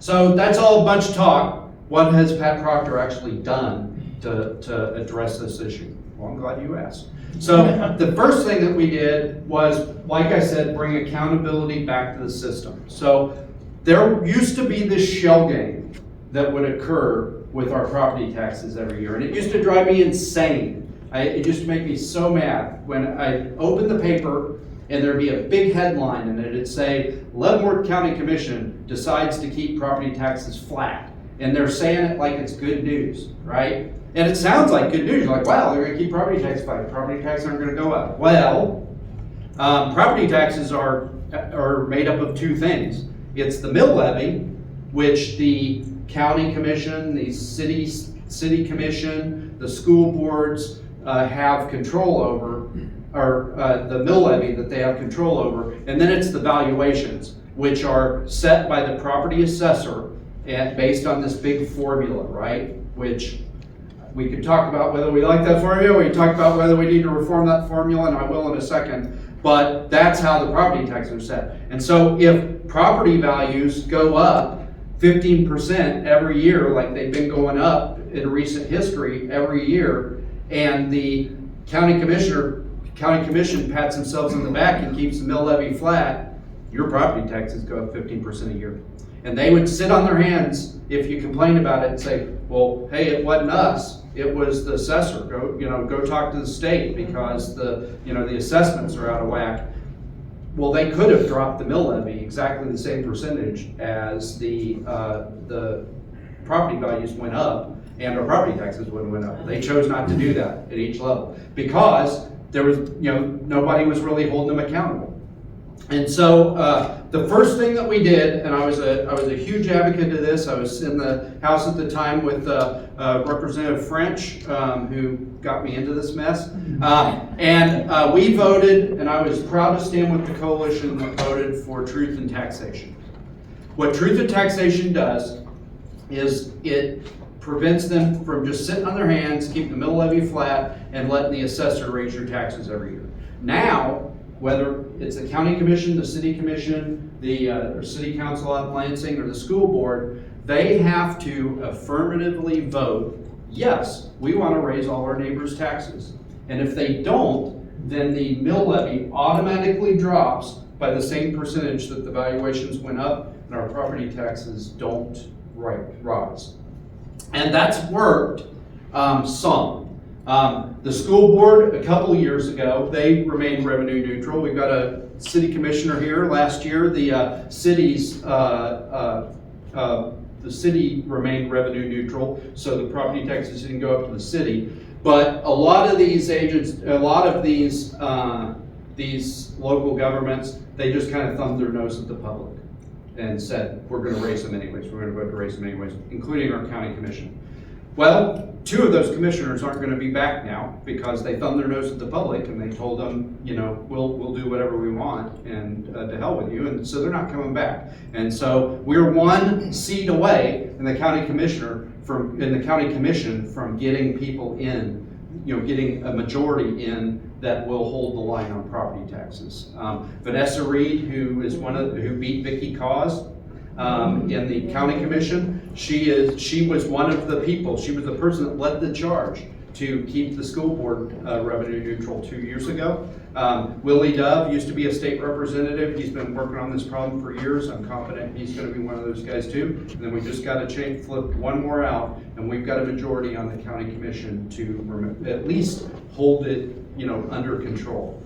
So that's all a bunch of talk. What has Pat Proctor actually done to address this issue? Well, I'm glad you asked. So the first thing that we did was, like I said, bring accountability back to the system. So there used to be this shell game that would occur with our property taxes every year, and it used to drive me insane. It used to make me so mad when I opened the paper and there'd be a big headline and it'd say, Leavenworth County Commission decides to keep property taxes flat. And they're saying it like it's good news, right? And it sounds like good news. You're like, wow, they're gonna keep property taxes flat. Property taxes aren't gonna go up. Well, property taxes are made up of two things. It's the mill levy, which the county commission, the city commission, the school boards have control over, or the mill levy that they have control over. And then it's the valuations, which are set by the property assessor and based on this big formula, right? Which we could talk about whether we like that formula, we can talk about whether we need to reform that formula, and I will in a second. But that's how the property taxes are set. And so if property values go up 15% every year, like they've been going up in recent history every year, and the county commission pats themselves on the back and keeps the mill levy flat, your property taxes go up 15% a year. And they would sit on their hands if you complained about it and say, well, hey, it wasn't us, it was the assessor. Go talk to the state because the assessments are out of whack. Well, they could have dropped the mill levy exactly the same percentage as the property values went up, and our property taxes would have went up. They chose not to do that at each level because there was, nobody was really holding them accountable. And so the first thing that we did, and I was a huge advocate of this. I was in the House at the time with Representative French, who got me into this mess. And we voted, and I was proud to stand with the coalition that voted for truth in taxation. What truth in taxation does is it prevents them from just sitting on their hands, keeping the mill levy flat, and letting the assessor raise your taxes every year. Now, whether it's the county commission, the city commission, the city council out in Lansing, or the school board, they have to affirmatively vote, yes, we want to raise all our neighbors' taxes. And if they don't, then the mill levy automatically drops by the same percentage that the valuations went up, and our property taxes don't rise. And that's worked some. The school board, a couple of years ago, they remained revenue neutral. We've got a city commissioner here. Last year, the city remained revenue neutral, so the property taxes didn't go up to the city. But a lot of these local governments, they just kind of thumbed their nose at the public and said, we're going to raise them anyways. We're going to vote to raise them anyways, including our county commission. Well, two of those commissioners aren't going to be back now because they thumbed their nose at the public and they told them, we'll do whatever we want and to hell with you. And so they're not coming back. And so we're one seat away in the county commission from getting people in, getting a majority in that will hold the line on property taxes. Vanessa Reed, who beat Vicky Cause in the county commission, she was one of the people. She was the person that led the charge to keep the school board revenue neutral 2 years ago. Willie Dove used to be a state representative. He's been working on this problem for years. I'm confident he's going to be one of those guys too. And then we just got to flip one more out, and we've got a majority on the county commission to at least hold it, under control.